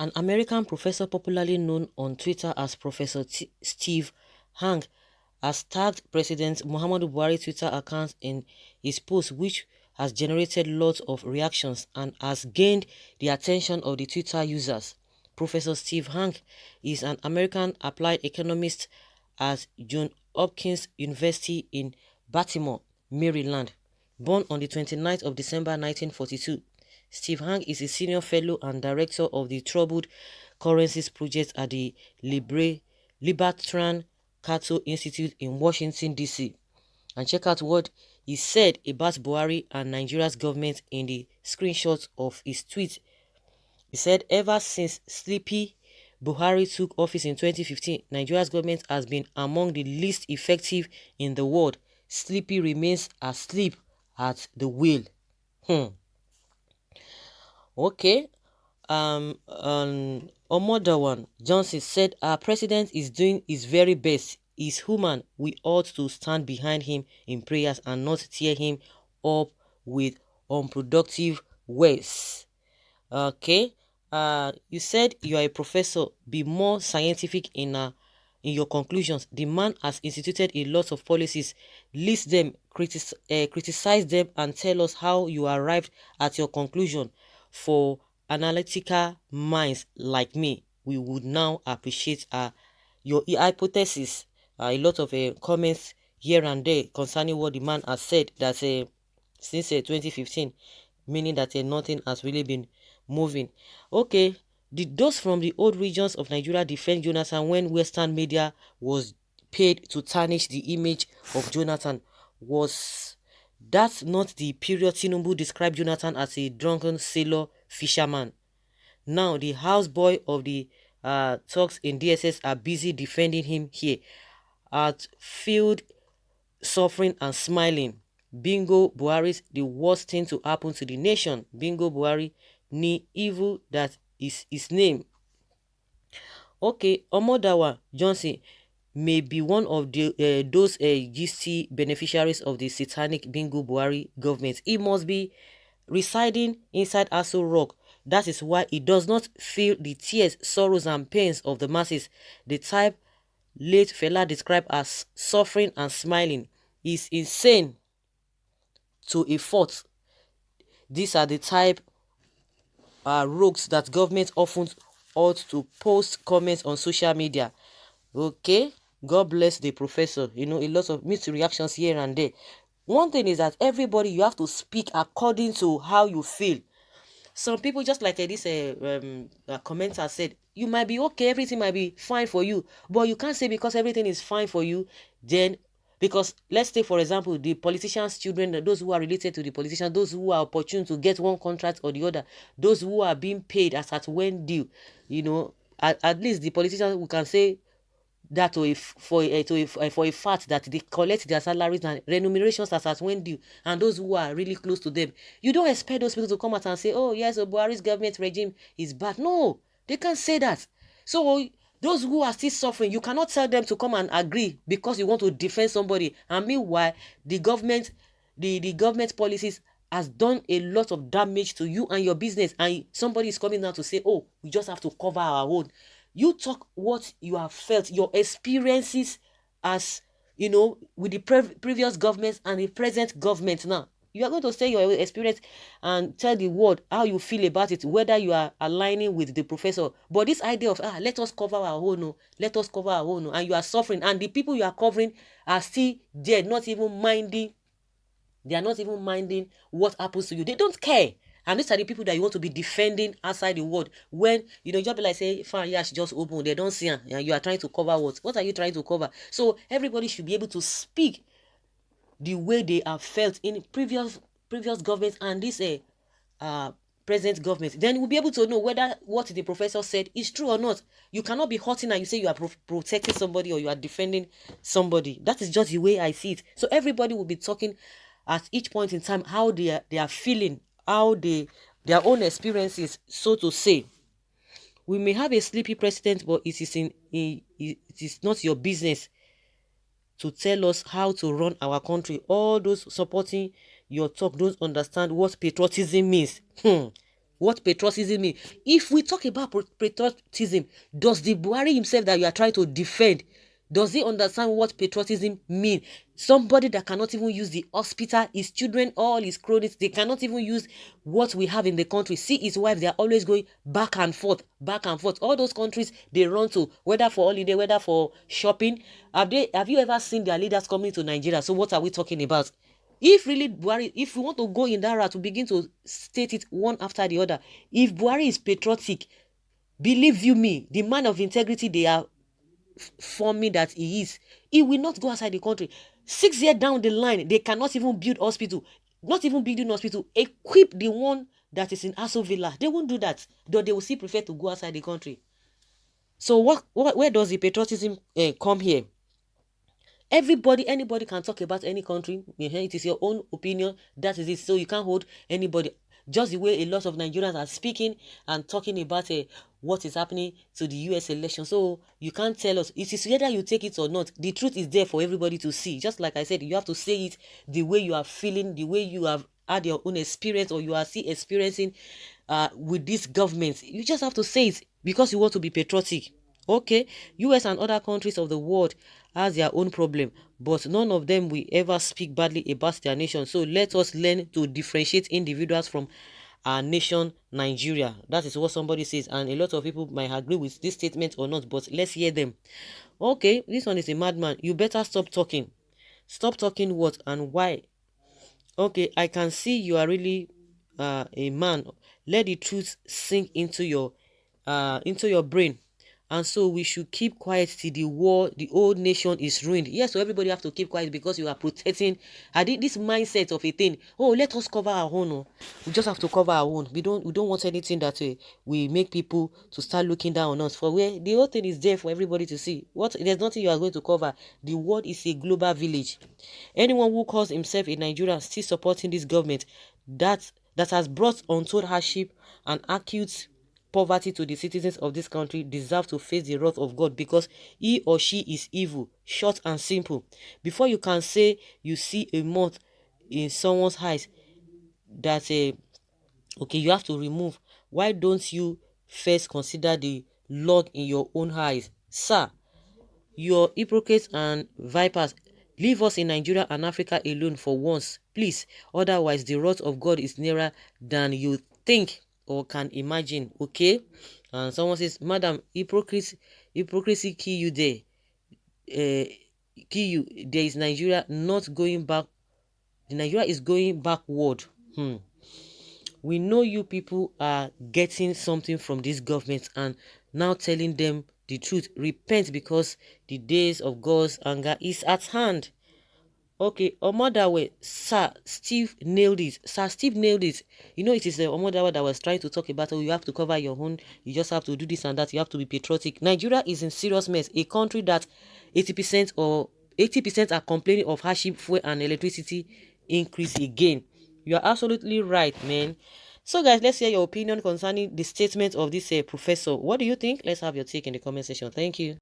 An American professor popularly known on Twitter as Professor Steve Hang has tagged President Muhammadu Buhari's Twitter account in his post, which has generated lots of reactions and has gained the attention of the Twitter users. Professor Steve Hang is an American applied economist at Johns Hopkins University in Baltimore, Maryland. Born on the 29th of December 1942, Steve Hang is a senior fellow and director of the Troubled Currencies Project at the Libertarian Cato Institute in Washington, D.C. And check out what he said about Buhari and Nigeria's government in the screenshots of his tweet. He said, ever since Sleepy Buhari took office in 2015, Nigeria's government has been among the least effective in the world. Sleepy remains asleep at the wheel. Okay. Omodawan Johnson said, our president is doing his very best. He's human. We ought to stand behind him in prayers and not tear him up with unproductive words. Okay. You said you are a professor. Be more scientific in your conclusions. The man has instituted a lot of policies. List them, criticize them, and tell us how you arrived at your conclusion. For analytical minds like me, we would now appreciate your hypothesis. A lot of comments here and there concerning what the man has said, that since 2015, meaning that nothing has really been moving. Okay, those from the old regions of Nigeria defend Jonathan when Western media was paid to tarnish the image of Jonathan. Was that not the period Tinubu described Jonathan as a drunken sailor fisherman? Now the houseboy of the talks in DSS are busy defending him here at field, suffering and smiling. Bingo Buhari's the worst thing to happen to the nation. Bingo Buhari, ni evil that is his name. Okay, Omodawa Johnson may be one of those GC beneficiaries of the satanic Bingo Buhari government. He must be residing inside Aso Rock. That is why he does not feel the tears, sorrows and pains of the masses. The type late Fela described as suffering and smiling is insane to a fault. These are the type rogues that government often ought to post comments on social media. Okay, God bless the professor. A lot of mixed reactions here and there. One thing is that everybody, you have to speak according to how you feel. Some people, just like this commenter said, you might be okay, everything might be fine for you, but you can't say because everything is fine for you, then, because let's take for example the politicians' children, those who are related to the politicians, those who are opportune to get one contract or the other, those who are being paid as at when due, at least the politicians, we can say that for a fact that they collect their salaries and remunerations as at when due, and those who are really close to them, you don't expect those people to come out and say, oh yes, Buhari's government regime is bad. No, they can't say that. So those who are still suffering, you cannot tell them to come and agree because you want to defend somebody, and meanwhile the government policies has done a lot of damage to you and your business, and somebody is coming now to say, oh, we just have to cover our own. You talk what you have felt, your experiences as, with the previous governments and the present government now. You are going to say your experience and tell the world how you feel about it, whether you are aligning with the professor. But this idea of, let us cover our own, let us cover our own, and you are suffering, and the people you are covering are still there, not even minding. They are not even minding what happens to you. They don't care. And these are the people that you want to be defending outside the world. When, just be like, say, fine, yeah, she just open. They don't see her. And you are trying to cover what? What are you trying to cover? So everybody should be able to speak the way they have felt in previous governments and this present government. Then we'll be able to know whether what the professor said is true or not. You cannot be hurting and you say you are protecting somebody or you are defending somebody. That is just the way I see it. So everybody will be talking at each point in time how they are feeling, how their own experiences, so to say. We may have a sleepy president, but it is not your business to tell us how to run our country. All those supporting your talk don't understand what patriotism means. what patriotism means. If we talk about patriotism, does the Buhari himself that you are trying to defend, does he understand what patriotism means? Somebody that cannot even use the hospital, his children, all his cronies, they cannot even use what we have in the country. See his wife, they are always going back and forth, back and forth. All those countries they run to, whether for holiday, whether for shopping. Have you ever seen their leaders coming to Nigeria? So what are we talking about? If really Buhari, if we want to go in that route, to begin to state it one after the other, if Buhari is patriotic, believe you me, the man of integrity they are forming that he is, he will not go outside the country. 6 years down the line, they cannot even build hospital, not even building hospital, equip the one that is in Aso Villa. They won't do that, though they will still prefer to go outside the country. So where does the patriotism come here? Anybody can talk about any country. It is your own opinion. That is it. So you can't hold anybody. Just the way a lot of Nigerians are speaking and talking about what is happening to the US election. So you can't tell us. It is whether you take it or not. The truth is there for everybody to see. Just like I said, you have to say it the way you are feeling, the way you have had your own experience, or you are still experiencing with this government. You just have to say it because you want to be patriotic. Okay, US and other countries of the world has their own problem, but none of them will ever speak badly about their nation. So let us learn to differentiate individuals from our nation, Nigeria. That is what somebody says, and a lot of people might agree with this statement or not, but let's hear them. Okay, this one is a madman. You better stop talking. Stop talking what and why? Okay, I can see you are really a man. Let the truth sink into your brain. And so we should keep quiet till the whole nation is ruined. Yes, so everybody have to keep quiet because you are protecting. I think this mindset of a thing. Oh, let us cover our own. Oh. We just have to cover our own. We don't want anything that we make people to start looking down on us. For where the whole thing is there for everybody to see. There's nothing you are going to cover. The world is a global village. Anyone who calls himself a Nigerian still supporting this government that has brought untold hardship and acute poverty to the citizens of this country deserve to face the wrath of God, because he or she is evil. Short and simple. Before you can say you see a moth in someone's eyes, that okay, you have to remove. Why don't you first consider the log in your own eyes? Sir, you're hypocrites and vipers. Leave us in Nigeria and Africa alone for once, please. Otherwise, the wrath of God is nearer than you think or can imagine. Okay? And someone says, Madam, hypocrisy kill you there. Kill you. There is Nigeria not going back. Nigeria is going backward. We know you people are getting something from this government and now telling them the truth. Repent, because the days of God's anger is at hand. Okay, Omodawe, Sir Steve nailed it. Sir Steve nailed it. You know, it is the Omodawe that was trying to talk about, oh, you have to cover your own, you just have to do this and that, you have to be patriotic. Nigeria is in serious mess. A country that 80% or 80% are complaining of hardship, fuel and electricity increase again. You are absolutely right, man. So guys, let's hear your opinion concerning the statement of this professor. What do you think? Let's have your take in the comment section. Thank you.